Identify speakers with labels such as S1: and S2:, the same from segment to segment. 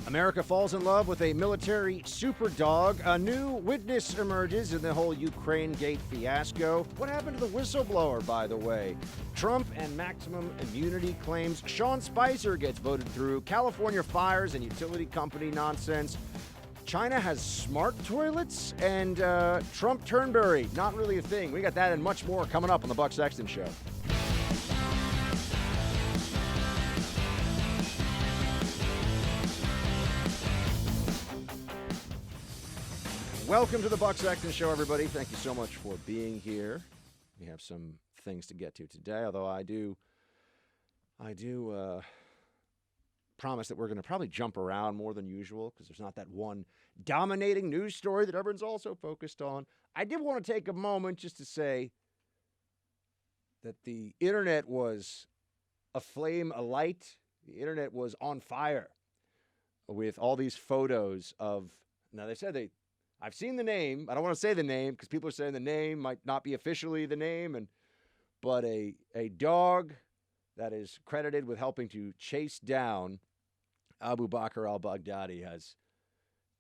S1: America falls in love with a military superdog. A new witness emerges in the whole Ukraine gate fiasco. What happened to the whistleblower, by the way? Trump and maximum immunity claims. Sean Spicer gets voted through. California fires and utility company nonsense. China has smart toilets. And Trump Turnberry, not really a thing. We got that and much more coming up on the Buck Sexton Show. Welcome to the Buck Sexton Show, everybody. Thank you so much for being here. We have some things to get to today, although I do promise that we're going to probably jump around more than usual because there's not that one dominating news story that everyone's also focused on. I did want to take a moment just to say that the internet was aflame, alight. The internet was on fire with all these photos of, now they said I've seen the name. I don't want to say the name because people are saying the name might not be officially the name, but a dog that is credited with helping to chase down Abu Bakr al-Baghdadi has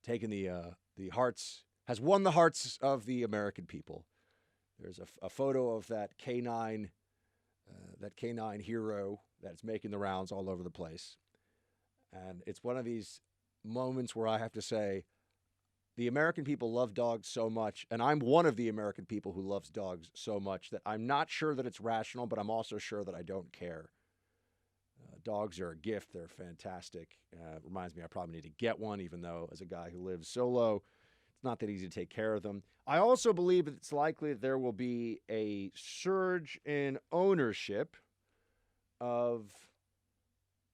S1: taken has won the hearts of the American people. There's a photo of that canine hero that's making the rounds all over the place, and it's one of these moments where I have to say, the American people love dogs so much, and I'm one of the American people who loves dogs so much that I'm not sure that it's rational, but I'm also sure that I don't care. Dogs are a gift. They're fantastic. Reminds me I probably need to get one, even though as a guy who lives solo, it's not that easy to take care of them. I also believe that it's likely that there will be a surge in ownership of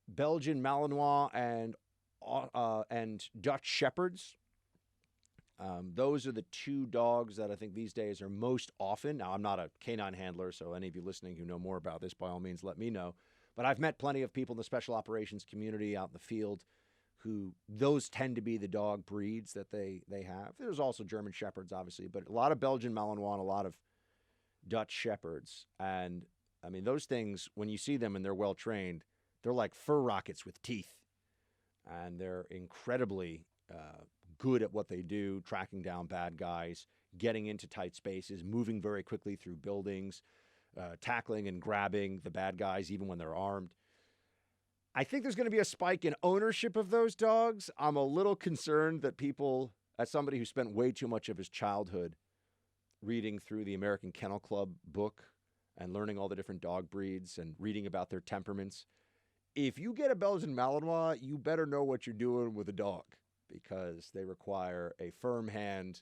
S1: Belgian Malinois and Dutch Shepherds. Those are the two dogs that I think these days are most often. Now, I'm not a canine handler, so any of you listening who know more about this, by all means, let me know. But I've met plenty of people in the special operations community out in the field who those tend to be the dog breeds that they have. There's also German Shepherds, obviously, but a lot of Belgian Malinois and a lot of Dutch Shepherds. And, I mean, those things, when you see them and they're well-trained, they're like fur rockets with teeth. And they're incredibly good at what they do, tracking down bad guys, getting into tight spaces, moving very quickly through buildings, tackling and grabbing the bad guys even when they're armed. I think there's going to be a spike in ownership of those dogs. I'm a little concerned that people, as somebody who spent way too much of his childhood reading through the American Kennel Club book and learning all the different dog breeds and reading about their temperaments, if you get a Belgian Malinois, you better know what you're doing with a dog, because they require a firm hand,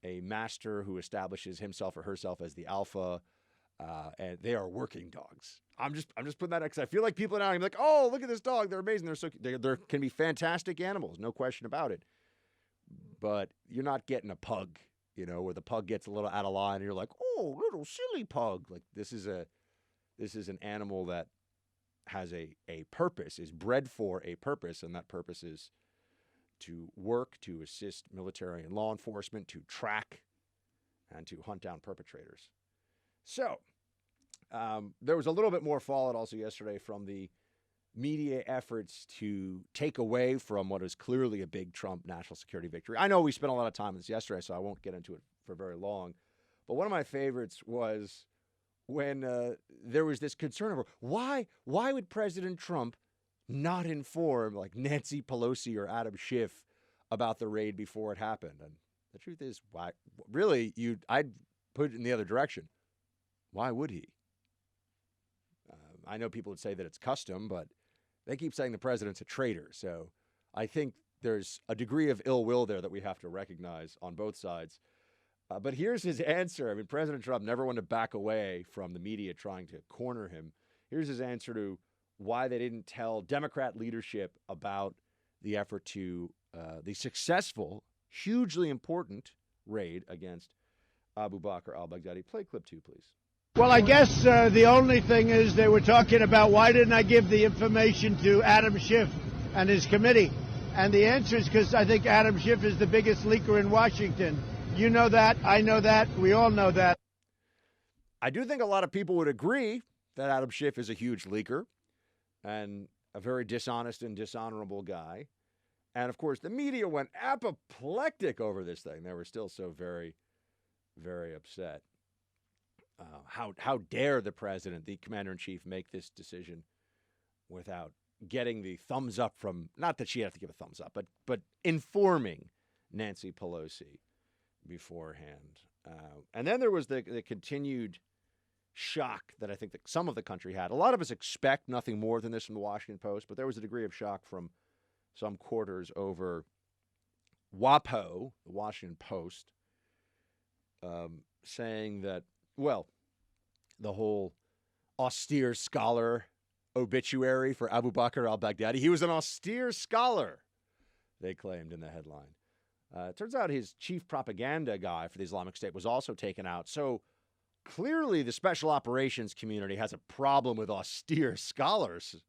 S1: a master who establishes himself or herself as the alpha, and they are working dogs. I'm just putting that because I feel like people are now going to be like, oh, look at this dog. They're amazing. They can be fantastic animals, no question about it. But you're not getting a pug, where the pug gets a little out of line and you're like, oh, little silly pug. Like this is an animal that has a purpose, is bred for a purpose, and that purpose is to work, to assist military and law enforcement, to track, and to hunt down perpetrators. So, there was a little bit more fallout also yesterday from the media efforts to take away from what is clearly a big Trump national security victory. I know we spent a lot of time on this yesterday, so I won't get into it for very long. But one of my favorites was when there was this concern over why would President Trump not inform like Nancy Pelosi or Adam Schiff about the raid before it happened. And the truth is, why? Really, I'd put it in the other direction. Why would he? I know people would say that it's custom, but they keep saying the president's a traitor. So I think there's a degree of ill will there that we have to recognize on both sides. But here's his answer. I mean, President Trump never wanted to back away from the media trying to corner him. Here's his answer to why they didn't tell Democrat leadership about the effort to the successful, hugely important raid against Abu Bakr al-Baghdadi. Play clip 2, please.
S2: Well, I guess the only thing is they were talking about why didn't I give the information to Adam Schiff and his committee? And the answer is because I think Adam Schiff is the biggest leaker in Washington. You know that. I know that. We all know that.
S1: I do think a lot of people would agree that Adam Schiff is a huge leaker and a very dishonest and dishonorable guy. And, of course, the media went apoplectic over this thing. They were still so very, very upset. How dare the president, the commander-in-chief, make this decision without getting the thumbs up from, not that she had to give a thumbs up, but informing Nancy Pelosi beforehand. And then there was the continued shock that I think that some of the country had. A lot of us expect nothing more than this from the Washington Post, but there was a degree of shock from some quarters over WAPO, the Washington Post, saying that, well, the whole austere scholar obituary for Abu Bakr al-Baghdadi, he was an austere scholar, they claimed in the headline. It turns out his chief propaganda guy for the Islamic State was also taken out. So clearly the special operations community has a problem with austere scholars.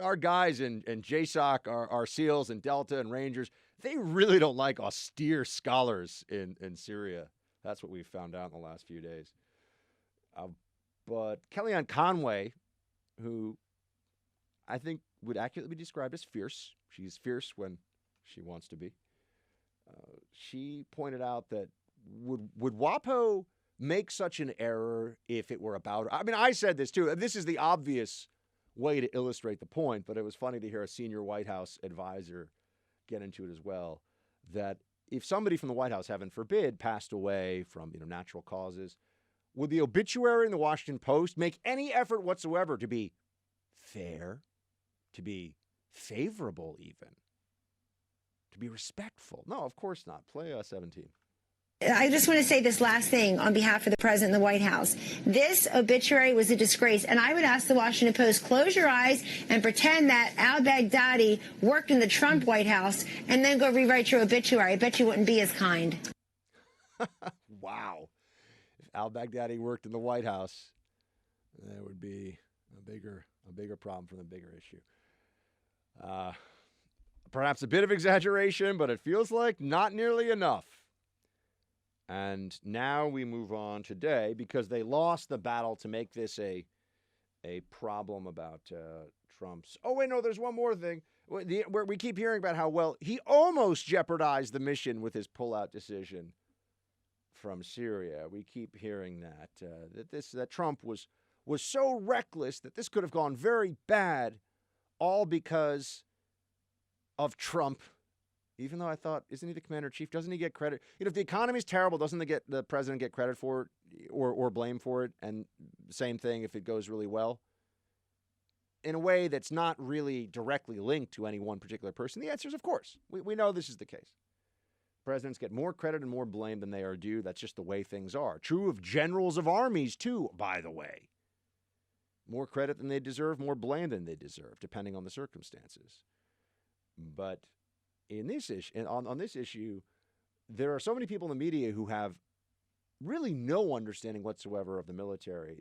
S1: Our guys in JSOC, our SEALs and Delta and Rangers, they really don't like austere scholars in Syria. That's what we've found out in the last few days. But Kellyanne Conway, who I think would accurately be described as fierce. She's fierce when she wants to be. She pointed out that would WAPO make such an error if it were about her? I mean, I said this too. This is the obvious way to illustrate the point, but it was funny to hear a senior White House advisor get into it as well, that if somebody from the White House, heaven forbid, passed away from natural causes, would the obituary in the Washington Post make any effort whatsoever to be fair, to be favorable even, to be respectful? No, of course not. Play 17.
S3: I just want to say this last thing on behalf of the president and the White House. This obituary was a disgrace, and I would ask the Washington Post, close your eyes and pretend that al-Baghdadi worked in the Trump White House, and then go rewrite your obituary. I bet you wouldn't be as kind.
S1: Wow. If al-Baghdadi worked in the White House, that would be a bigger problem for the bigger issue. Perhaps a bit of exaggeration, but it feels like not nearly enough. And now we move on today because they lost the battle to make this a problem about Trump's. Oh, wait, no, there's one more thing. Where we keep hearing about how, well, he almost jeopardized the mission with his pullout decision from Syria. We keep hearing that Trump was so reckless that this could have gone very bad, all because of Trump. Even though I thought, isn't he the commander-in-chief? Doesn't he get credit? If the economy's terrible, doesn't the president get credit for it or blame for it? And same thing if it goes really well? In a way that's not really directly linked to any one particular person, the answer is of course. We know this is the case. Presidents get more credit and more blame than they are due. That's just the way things are. True of generals of armies, too, by the way. More credit than they deserve, more blame than they deserve, depending on the circumstances. But in this issue, on this issue, there are so many people in the media who have really no understanding whatsoever of the military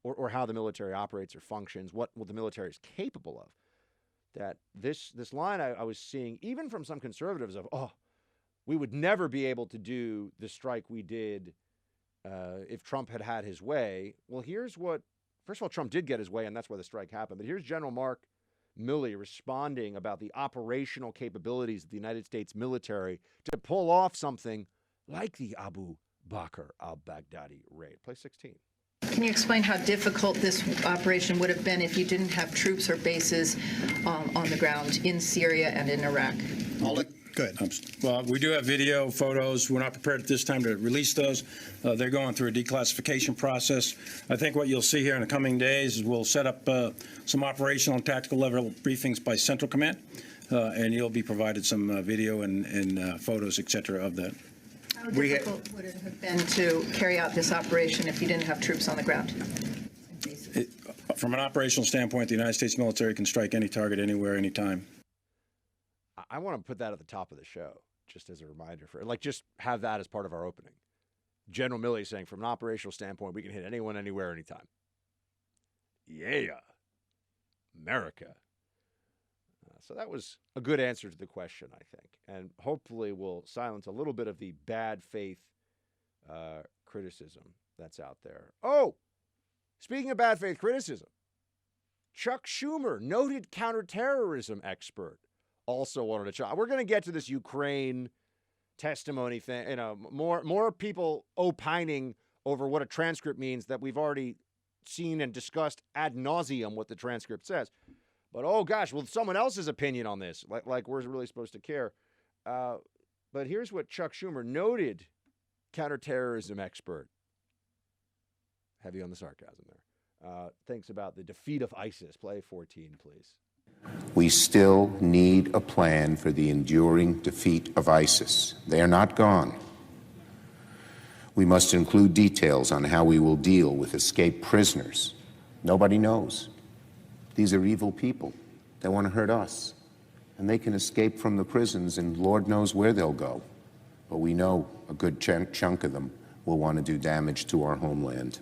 S1: or how the military operates or functions, what the military is capable of. That this line I was seeing, even from some conservatives, of, we would never be able to do the strike we did if Trump had his way. Well, here's what, first of all, Trump did get his way, and that's why the strike happened. But here's General Mark Milley responding about the operational capabilities of the United States military to pull off something like the Abu Bakr al-Baghdadi raid. Play 16.
S4: Can you explain how difficult this operation would have been if you didn't have troops or bases on the ground in Syria and in Iraq?
S5: Good. Well, we do have video, photos. We're not prepared at this time to release those. They're going through a declassification process. I think what you'll see here in the coming days is we'll set up some operational and tactical level briefings by Central Command, and you'll be provided some video and photos, et cetera, of that.
S4: How difficult would it have been to carry out this operation if you didn't have troops on the ground?
S5: From an operational standpoint, the United States military can strike any target, anywhere, anytime.
S1: I want to put that at the top of the show, just as a reminder just have that as part of our opening. General Milley saying, from an operational standpoint, we can hit anyone, anywhere, anytime. Yeah. America. So that was a good answer to the question, I think, and hopefully will silence a little bit of the bad faith criticism that's out there. Oh, speaking of bad faith criticism, Chuck Schumer, noted counterterrorism expert, also wanted to chime. We're going to get to this Ukraine testimony thing. More people opining over what a transcript means that we've already seen and discussed ad nauseum what the transcript says. But oh gosh, well, someone else's opinion on this, like we're really supposed to care. But here's what Chuck Schumer, noted counterterrorism expert, heavy on the sarcasm there, thinks about the defeat of ISIS. Play 14, please.
S6: We still need a plan for the enduring defeat of ISIS. They are not gone. We must include details on how we will deal with escaped prisoners. Nobody knows. These are evil people. They want to hurt us. And they can escape from the prisons, and Lord knows where they'll go. But we know a good chunk of them will want to do damage to our homeland.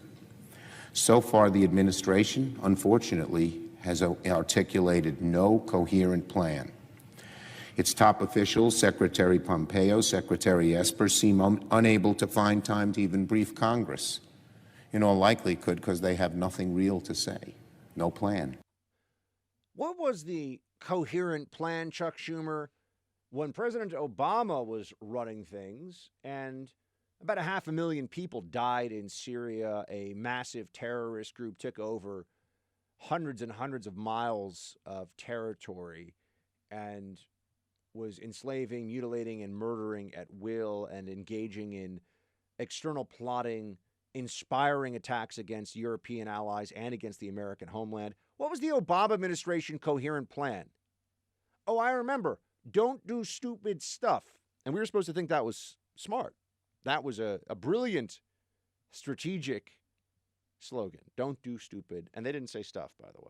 S6: So far, the administration, unfortunately, has articulated no coherent plan. Its top officials, Secretary Pompeo, Secretary Esper, seem unable to find time to even brief Congress. In all likelihood, because they have nothing real to say. No plan.
S1: What was the coherent plan, Chuck Schumer, when President Obama was running things and about 500,000 people died in Syria, a massive terrorist group took over hundreds and hundreds of miles of territory and was enslaving, mutilating, and murdering at will and engaging in external plotting, inspiring attacks against European allies and against the American homeland? What was the Obama administration coherent plan? Oh, I remember. Don't do stupid stuff. And we were supposed to think that was smart. That was a brilliant strategic slogan. Don't do stupid. And they didn't say stuff, by the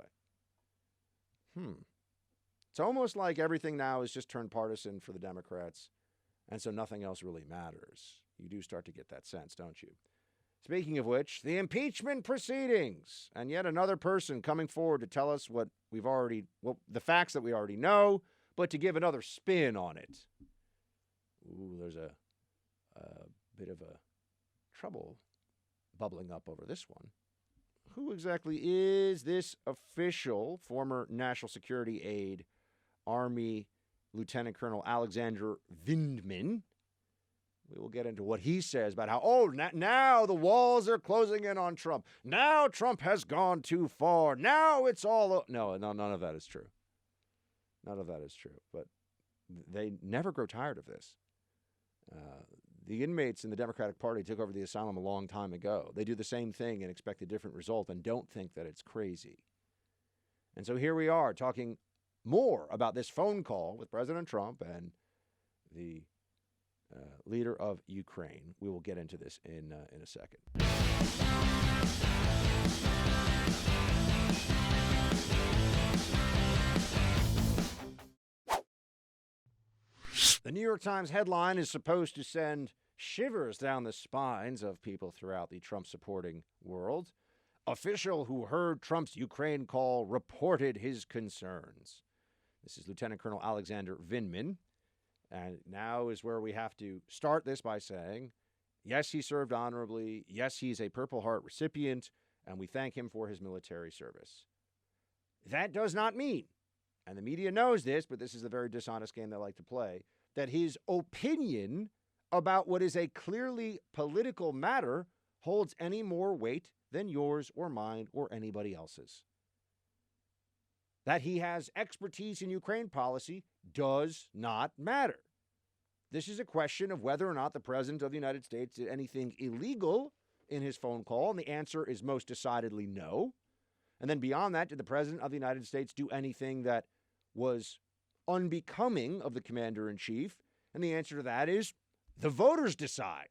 S1: way. It's almost like everything now is just turned partisan for the Democrats, and so nothing else really matters. You do start to get that sense, don't you? Speaking of which, the impeachment proceedings, and yet another person coming forward to tell us the facts that we already know, but to give another spin on it. Ooh, there's a bit of a trouble bubbling up over this one. Who exactly is this official, former national security aide, Army Lieutenant Colonel Alexander Vindman? We will get into what he says about how, now the walls are closing in on Trump. Now Trump has gone too far. Now it's all... No, none of that is true. None of that is true. But they never grow tired of this. The inmates in the Democratic Party took over the asylum a long time ago. They do the same thing and expect a different result and don't think that it's crazy. And so here we are talking more about this phone call with President Trump and the leader of Ukraine. We will get into this in a second. The New York Times headline is supposed to send shivers down the spines of people throughout the Trump-supporting world. Official who heard Trump's Ukraine call reported his concerns. This is Lieutenant Colonel Alexander Vindman. And now is where we have to start this by saying, yes, he served honorably. Yes, he's a Purple Heart recipient, and we thank him for his military service. That does not mean, and the media knows this, but this is a very dishonest game they like to play, that his opinion about what is a clearly political matter holds any more weight than yours or mine or anybody else's. That he has expertise in Ukraine policy does not matter. This is a question of whether or not the President of the United States did anything illegal in his phone call, and the answer is most decidedly no. And then beyond that, did the President of the United States do anything that was unbecoming of the Commander-in-Chief? And the answer to that is the voters decide.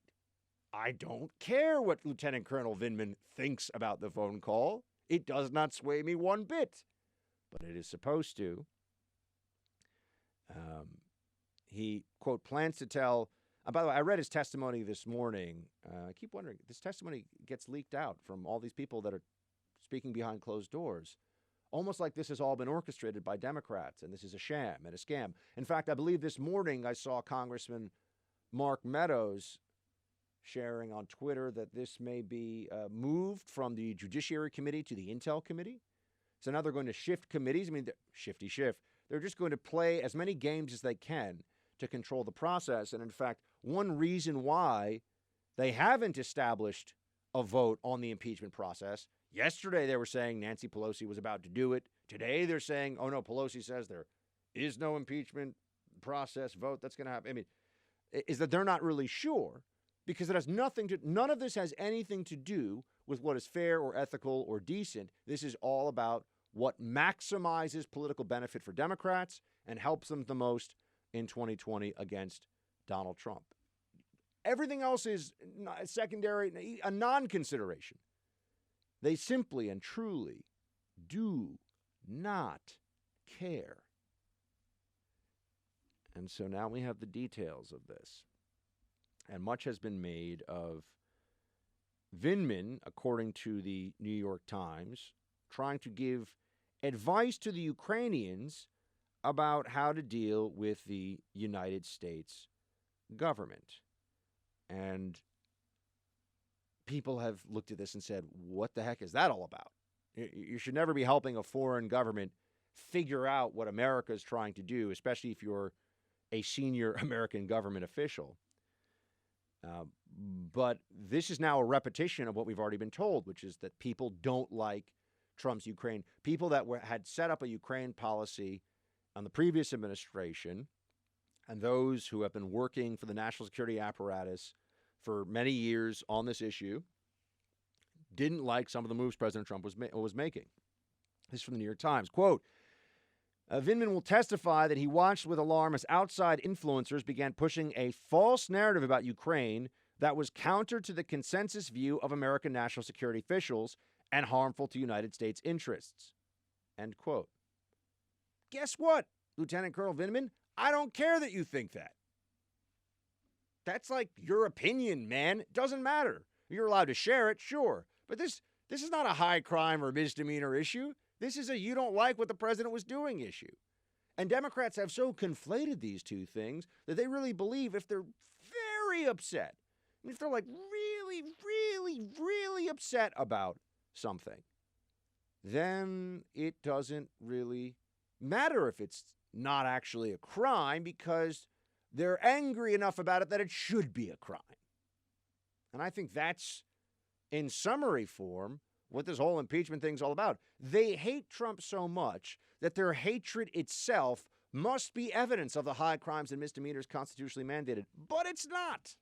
S1: I don't care what Lieutenant Colonel Vindman thinks about the phone call. It does not sway me one bit. But it is supposed to. He, quote, plans to tell... by the way, I read his testimony this morning. I keep wondering, this testimony gets leaked out from all these people that are speaking behind closed doors. Almost like this has all been orchestrated by Democrats, and this is a sham and a scam. In fact, I believe this morning I saw Congressman Mark Meadows sharing on Twitter that this may be moved from the Judiciary Committee to the Intel Committee. So now they're going to shift committees. I mean, shifty shift. They're just going to play as many games as they can to control the process. And in fact, one reason why they haven't established a vote on the impeachment process. Yesterday, they were saying Nancy Pelosi was about to do it. Today, they're saying, oh, no, Pelosi says there is no impeachment process vote that's going to happen. I mean, is that they're not really sure because it has none of this has anything to do with what is fair or ethical or decent. This is all about what maximizes political benefit for Democrats and helps them the most in 2020 against Donald Trump. Everything else is secondary, a non-consideration. They simply and truly do not care. And so now we have the details of this. And much has been made of Vindman, according to the New York Times, trying to give advice to the Ukrainians about how to deal with the United States government. And people have looked at this and said, what the heck is that all about? You should never be helping a foreign government figure out what America is trying to do, especially if you're a senior American government official. But this is now a repetition of what we've already been told, which is that people don't like Trump's Ukraine. People that had set up a Ukraine policy on the previous administration and those who have been working for the national security apparatus for many years on this issue didn't like some of the moves President Trump was making. This is from the New York Times. Quote, Vindman will testify that he watched with alarm as outside influencers began pushing a false narrative about Ukraine that was counter to the consensus view of American national security officials and harmful to United States interests. End quote. Guess what, Lieutenant Colonel Vindman? I don't care that you think that. That's like your opinion, man. It doesn't matter. You're allowed to share it, sure. But this is not a high crime or misdemeanor issue. This is a you don't like what the president was doing issue. And Democrats have so conflated these two things that they really believe if they're very upset, if they're like really, really, really upset about something, then it doesn't really matter if it's not actually a crime because they're angry enough about it that it should be a crime. And I think that's, in summary form, what this whole impeachment thing's all about. They hate Trump so much that their hatred itself must be evidence of the high crimes and misdemeanors constitutionally mandated. But it's not.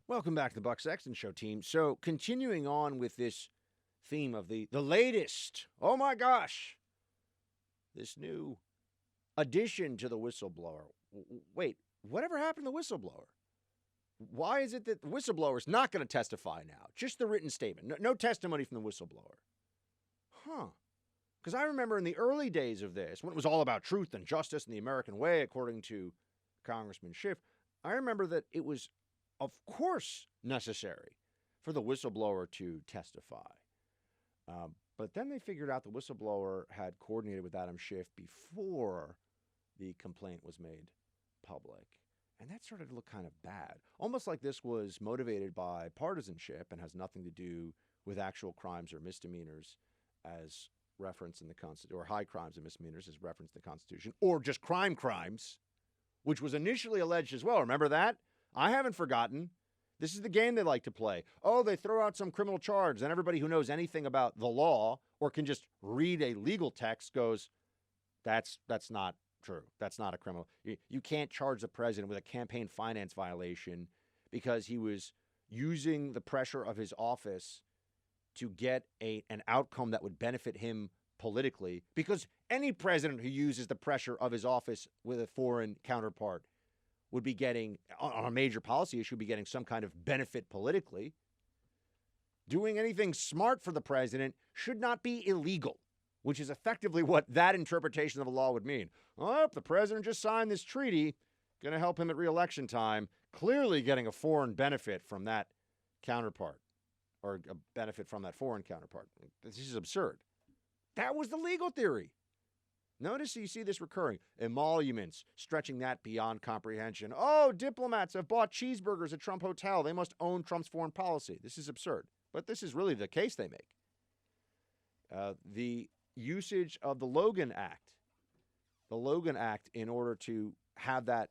S1: Welcome back to the Buck Sexton Show, team. So continuing on with this theme of the latest, oh my gosh, this new addition to the whistleblower. Wait, whatever happened to the whistleblower? Why is it that the whistleblower is not going to testify now? Just the written statement. No testimony from the whistleblower. Huh. Because I remember in the early days of this, when it was all about truth and justice and the American way, according to Congressman Schiff, I remember that it was, of course, necessary for the whistleblower to testify. But then they figured out the whistleblower had coordinated with Adam Schiff before the complaint was made public. And that started to look kind of bad. Almost like this was motivated by partisanship and has nothing to do with actual crimes or misdemeanors as referenced in the Constitution, or high crimes and misdemeanors as referenced in the Constitution, or just crimes, which was initially alleged as well. Remember that? I haven't forgotten. This is the game they like to play. Oh, they throw out some criminal charge, and everybody who knows anything about the law or can just read a legal text goes, that's not true. That's not a criminal. You can't charge the president with a campaign finance violation because he was using the pressure of his office to get an outcome that would benefit him politically, because any president who uses the pressure of his office with a foreign counterpart would be getting, on a major policy issue, be getting some kind of benefit politically. Doing anything smart for the president should not be illegal, which is effectively what that interpretation of the law would mean. Oh, the president just signed this treaty, going to help him at re-election time, clearly getting a foreign benefit from that counterpart, or a benefit from that foreign counterpart. This is absurd. That was the legal theory. Notice you see this recurring. Emoluments, stretching that beyond comprehension. Oh, diplomats have bought cheeseburgers at Trump Hotel. They must own Trump's foreign policy. This is absurd. But this is really the case they make. The usage of the Logan Act. The Logan Act in order to have that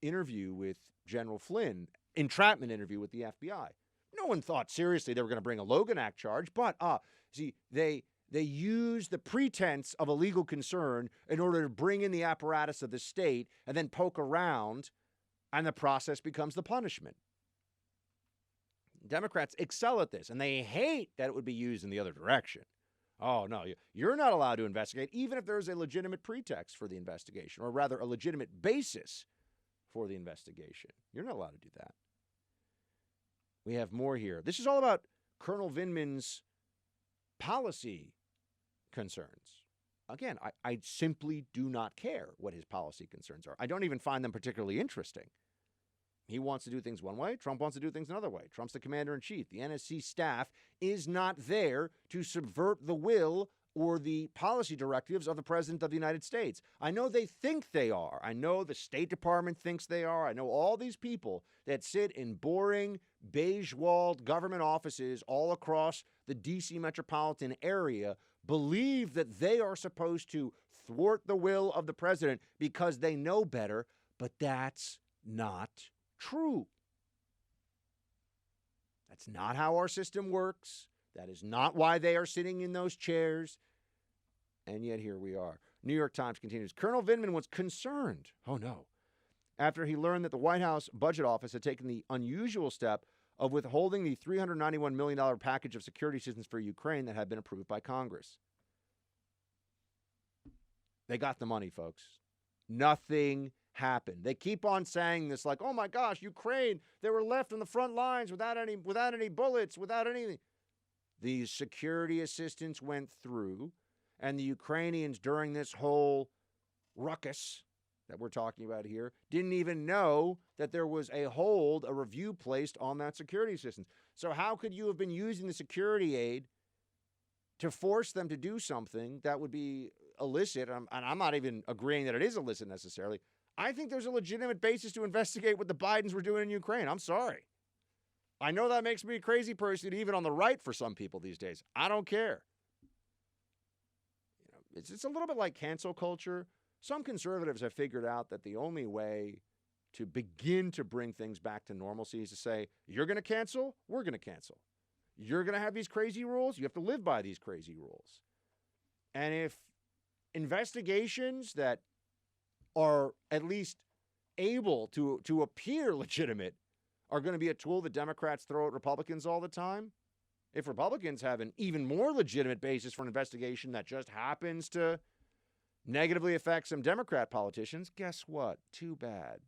S1: interview with General Flynn, entrapment interview with the FBI. No one thought seriously they were going to bring a Logan Act charge, but see, they use the pretense of a legal concern in order to bring in the apparatus of the state and then poke around, and the process becomes the punishment. Democrats excel at this, and they hate that it would be used in the other direction. Oh, no, you're not allowed to investigate, even if there's a legitimate pretext for the investigation, or rather a legitimate basis for the investigation. You're not allowed to do that. We have more here. This is all about Colonel Vindman's policy concerns. Again, I simply do not care what his policy concerns are. I don't even find them particularly interesting. He wants to do things one way. Trump wants to do things another way. Trump's the commander-in-chief. The NSC staff is not there to subvert the will or the policy directives of the President of the United States. I know they think they are. I know the State Department thinks they are. I know all these people that sit in boring, beige-walled government offices all across the D.C. metropolitan area believe that they are supposed to thwart the will of the president because they know better, but that's not true. That's not how our system works. That is not why they are sitting in those chairs. And yet here we are. New York Times continues. Colonel Vindman was concerned. Oh, no. After he learned that the White House Budget Office had taken the unusual step of withholding the $391 million package of security assistance for Ukraine that had been approved by Congress. They got the money, folks. Nothing happened. They keep on saying this like, oh my gosh, Ukraine, they were left on the front lines without any bullets, without anything. The security assistance went through, and the Ukrainians during this whole ruckus that we're talking about here didn't even know that there was a review placed on that security assistance. So how could you have been using the security aid to force them to do something that would be illicit? And I'm not even agreeing that it is illicit necessarily. I think there's a legitimate basis to investigate what the Bidens were doing in Ukraine. I'm sorry. I know that makes me a crazy person, even on the right for some people these days. I don't care. It's a little bit like cancel culture. Some conservatives have figured out that the only way to begin to bring things back to normalcy is to say, you're going to cancel, we're going to cancel. You're going to have these crazy rules, you have to live by these crazy rules. And if investigations that are at least able to appear legitimate are going to be a tool that Democrats throw at Republicans all the time, if Republicans have an even more legitimate basis for an investigation that just happens to negatively affect some Democrat politicians, guess what? Too bad.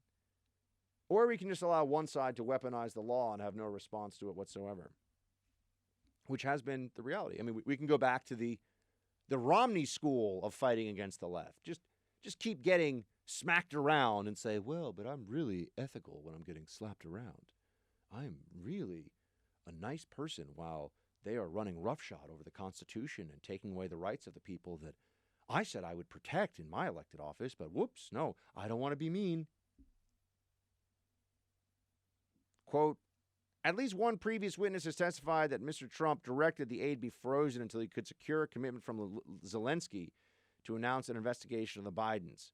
S1: Or we can just allow one side to weaponize the law and have no response to it whatsoever, which has been the reality. I mean, we can go back to the Romney school of fighting against the left. Just keep getting smacked around and say, well, but I'm really ethical when I'm getting slapped around. I'm really a nice person while they are running roughshod over the Constitution and taking away the rights of the people that I said I would protect in my elected office, but whoops, no, I don't want to be mean. Quote, at least one previous witness has testified that Mr. Trump directed the aid be frozen until he could secure a commitment from Zelensky to announce an investigation of the Bidens.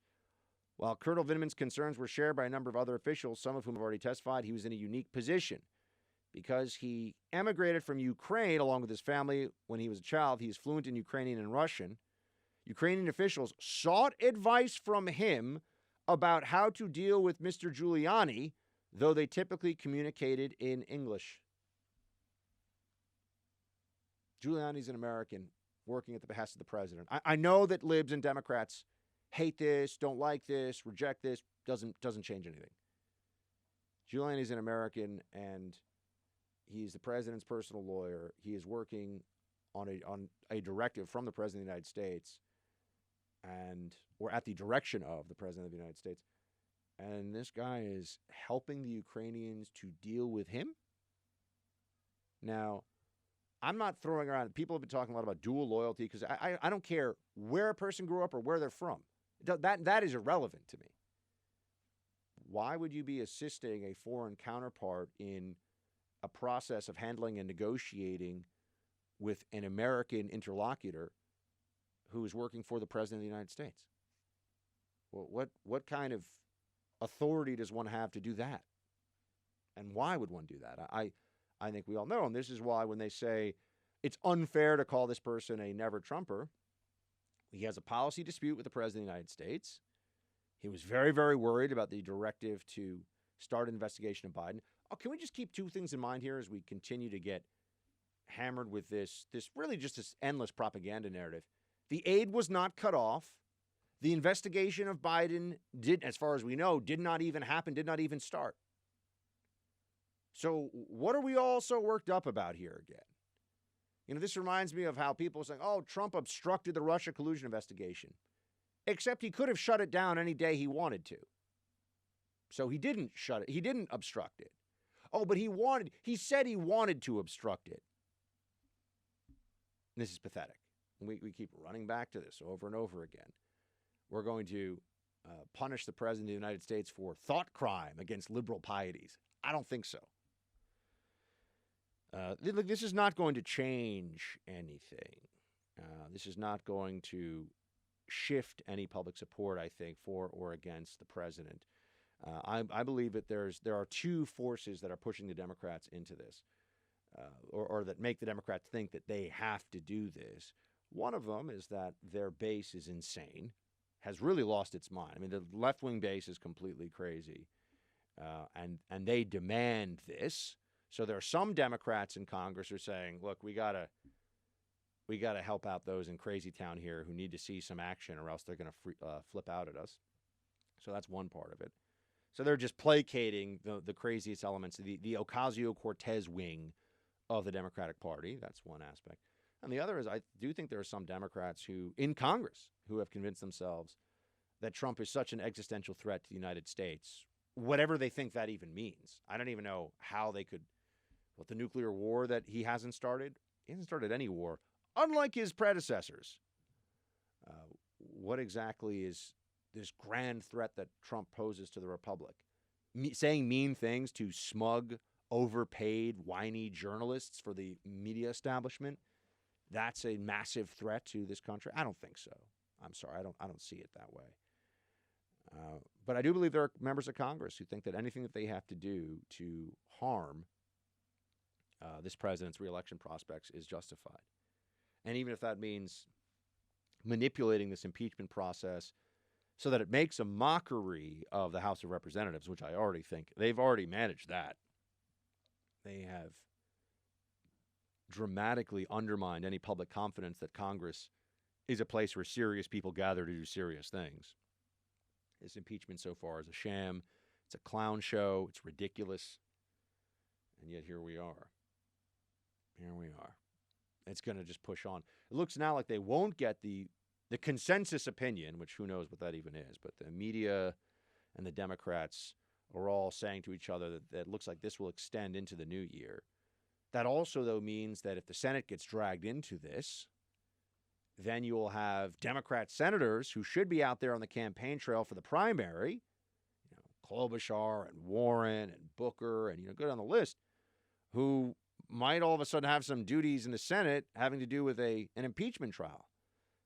S1: While Colonel Vindman's concerns were shared by a number of other officials, some of whom have already testified, he was in a unique position. Because he emigrated from Ukraine along with his family when he was a child, he is fluent in Ukrainian and Russian. Ukrainian officials sought advice from him about how to deal with Mr. Giuliani, though they typically communicated in English. Giuliani's an American working at the behest of the president. I know that libs and Democrats hate this, don't like this, reject this, doesn't change anything. Giuliani's an American, and he's the president's personal lawyer. He is working on a directive from the president of the United States, or at the direction of the president of the United States. And this guy is helping the Ukrainians to deal with him. Now, I'm not throwing around. People have been talking a lot about dual loyalty because I don't care where a person grew up or where they're from. That is irrelevant to me. Why would you be assisting a foreign counterpart in a process of handling and negotiating with an American interlocutor who is working for the President of the United States? Well, what kind of authority does one have to do that? And why would one do that? I think we all know, and this is why when they say it's unfair to call this person a never Trumper, he has a policy dispute with the President of the United States. He was very, very worried about the directive to start an investigation of Biden. Oh, can we just keep two things in mind here as we continue to get hammered with this really just this endless propaganda narrative? The aid was not cut off. The investigation of Biden did, as far as we know, did not even happen, did not even start. So what are we all so worked up about here again? You know, this reminds me of how people are saying, oh, Trump obstructed the Russia collusion investigation. Except he could have shut it down any day he wanted to. So he didn't shut it. He didn't obstruct it. Oh, but he said he wanted to obstruct it. This is pathetic. We keep running back to this over and over again. We're going to punish the President of the United States for thought crime against liberal pieties. I don't think so. This is not going to change anything. This is not going to shift any public support, I think, for or against the president. I believe that there are two forces that are pushing the Democrats into this, or that make the Democrats think that they have to do this. One of them is that their base is insane, has really lost its mind. I mean, the left-wing base is completely crazy, and they demand this. So there are some Democrats in Congress who are saying, look, we gotta help out those in crazy town here who need to see some action or else they're going to flip out at us. So that's one part of it. So they're just placating the craziest elements, the Ocasio-Cortez wing of the Democratic Party. That's one aspect. And the other is I do think there are some Democrats who, in Congress, who have convinced themselves that Trump is such an existential threat to the United States, whatever they think that even means. I don't even know how they could, what the nuclear war that he hasn't started? He hasn't started any war, unlike his predecessors. What exactly is this grand threat that Trump poses to the Republic? Saying mean things to smug, overpaid, whiny journalists for the media establishment? That's a massive threat to this country? I don't think so. I'm sorry, I don't see it that way. But I do believe there are members of Congress who think that anything that they have to do to harm this president's reelection prospects is justified. And even if that means manipulating this impeachment process so that it makes a mockery of the House of Representatives, which I already think they've already managed that. They have dramatically undermined any public confidence that Congress is a place where serious people gather to do serious things. This impeachment so far is a sham. It's a clown show. It's ridiculous. And yet here we are. Here we are. It's going to just push on. It looks now like they won't get the consensus opinion, which who knows what that even is, but the media and the Democrats are all saying to each other that it looks like this will extend into the new year. That also, though, means that if the Senate gets dragged into this, then you will have Democrat senators who should be out there on the campaign trail for the primary, Klobuchar and Warren and Booker and, go down the list, who might all of a sudden have some duties in the Senate having to do with an impeachment trial.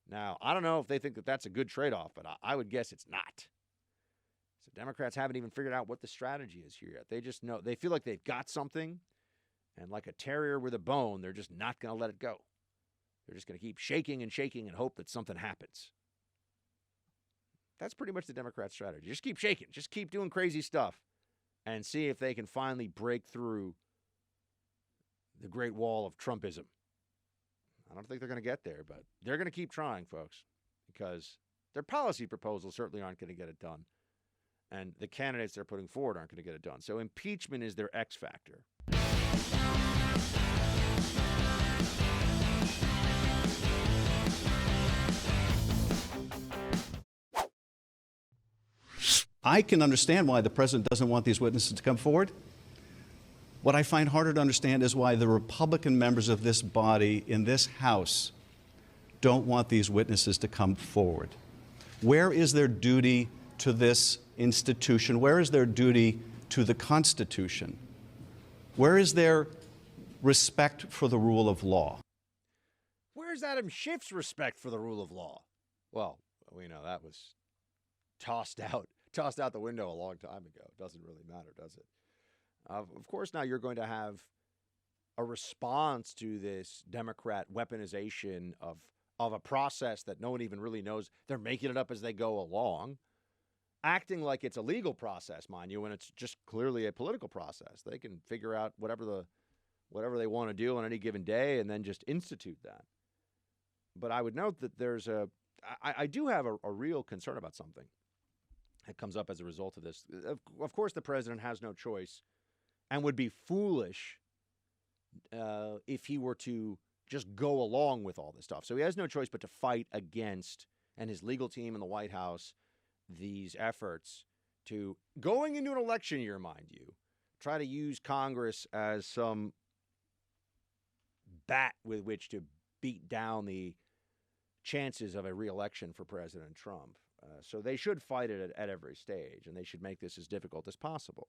S1: Now, I don't know if they think that that's a good trade-off, but I would guess it's not. So Democrats haven't even figured out what the strategy is here yet. They just know, they feel like they've got something, and like a terrier with a bone, they're just not going to let it go. They're just going to keep shaking and hope that something happens. That's pretty much the Democrat strategy. Just keep shaking. Just keep doing crazy stuff and see if they can finally break through the Great Wall of Trumpism. I don't think they're going to get there, but they're going to keep trying, folks, because their policy proposals certainly aren't going to get it done. And the candidates they're putting forward aren't going to get it done. So impeachment is their X factor.
S7: I can understand why the president doesn't want these witnesses to come forward. What I find harder to understand is why the Republican members of this body in this House don't want these witnesses to come forward. Where is their duty to this institution? Where is their duty to the Constitution? Where is their respect for the rule of law?
S1: Where's Adam Schiff's respect for the rule of law? Well, we know that was tossed out the window a long time ago. It doesn't really matter, does it? Of course, now you're going to have a response to this Democrat weaponization of a process that no one even really knows. They're making it up as they go along, acting like it's a legal process, mind you, when it's just clearly a political process. They can figure out whatever they want to do on any given day and then just institute that. But I would note that I do have a real concern about something that comes up as a result of this. Of course, the president has no choice and would be foolish if he were to just go along with all this stuff. So he has no choice but to fight against, and his legal team in the White House, these efforts to, going into an election year, mind you, try to use Congress as some bat with which to beat down the chances of a re-election for President Trump. So they should fight it at every stage, and they should make this as difficult as possible,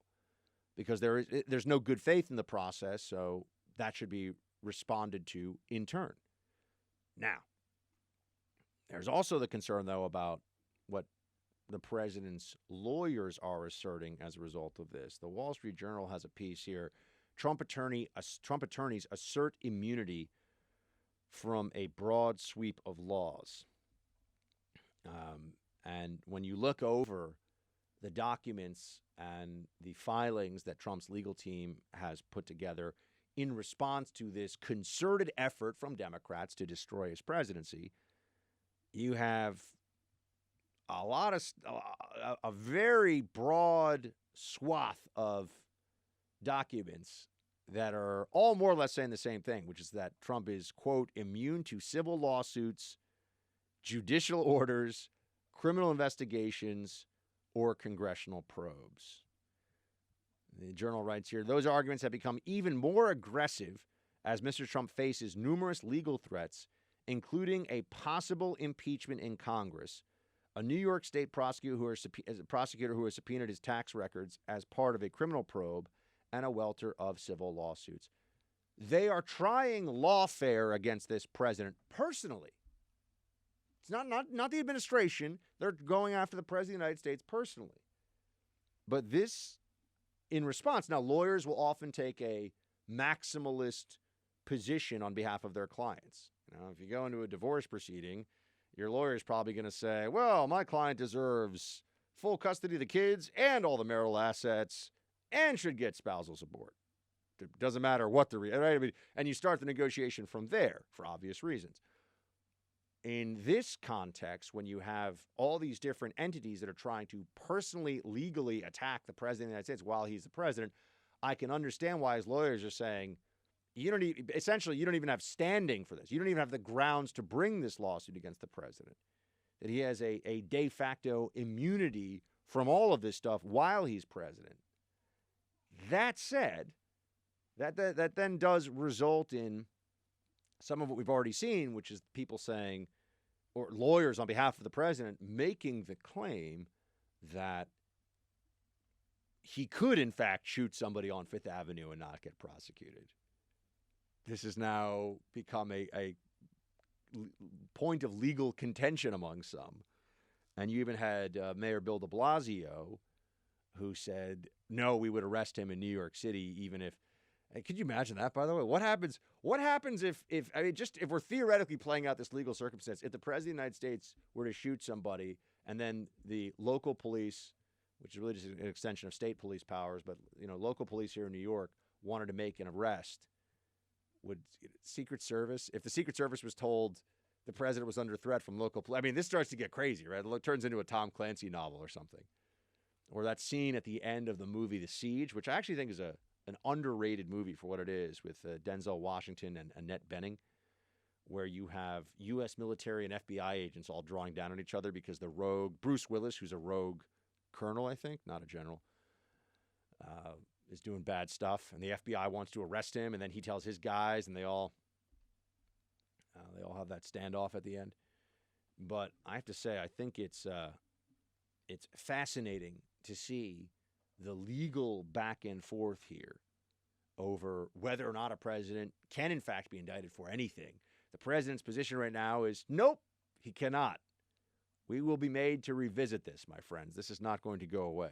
S1: because there's no good faith in the process, so that should be responded to in turn. Now, there's also the concern, though, about what the president's lawyers are asserting as a result of this. The Wall Street Journal has a piece here. Trump attorneys assert immunity from a broad sweep of laws. And when you look over the documents and the filings that Trump's legal team has put together in response to this concerted effort from Democrats to destroy his presidency, you have a very broad swath of documents that are all more or less saying the same thing, which is that Trump is, quote, immune to civil lawsuits, judicial orders, criminal investigations, or congressional probes. The Journal writes here, those arguments have become even more aggressive as Mr. Trump faces numerous legal threats, including a possible impeachment in Congress, a New York State prosecutor who has subpoenaed his tax records as part of a criminal probe, and a welter of civil lawsuits. They are trying lawfare against this president personally. It's not the administration. They're going after the president of the United States personally. But this, in response, now lawyers will often take a maximalist position on behalf of their clients. Now, if you go into a divorce proceeding, your lawyer is probably going to say, well, my client deserves full custody of the kids and all the marital assets and should get spousal support. It doesn't matter what right? And you start the negotiation from there for obvious reasons. In this context, when you have all these different entities that are trying to personally, legally attack the president of the United States while he's the president, I can understand why his lawyers are saying, you don't even have standing for this. You don't even have the grounds to bring this lawsuit against the president. That he has a de facto immunity from all of this stuff while he's president. That said, that then does result in some of what we've already seen, which is people saying, or lawyers on behalf of the president making the claim that he could, in fact, shoot somebody on Fifth Avenue and not get prosecuted. This has now become a point of legal contention among some. And you even had Mayor Bill de Blasio, who said, no, we would arrest him in New York City, even if, could you imagine that, by the way? What happens if we're theoretically playing out this legal circumstance, if the president of the United States were to shoot somebody and then the local police, which is really just an extension of state police powers, but, local police here in New York wanted to make an arrest, would Secret Service, if the Secret Service was told the president was under threat from local police, this starts to get crazy, right? It turns into a Tom Clancy novel or something. Or that scene at the end of the movie The Siege, which I actually think is an underrated movie for what it is, with Denzel Washington and Annette Bening, where you have U.S. military and FBI agents all drawing down on each other because the rogue, Bruce Willis, who's a rogue colonel, I think, not a general, is doing bad stuff, and the FBI wants to arrest him, and then he tells his guys, and they all have that standoff at the end. But I have to say, I think it's fascinating to see the legal back and forth here over whether or not a president can in fact be indicted for anything. The president's position right now is nope, he cannot. We will be made to revisit this, my friends. This is not going to go away.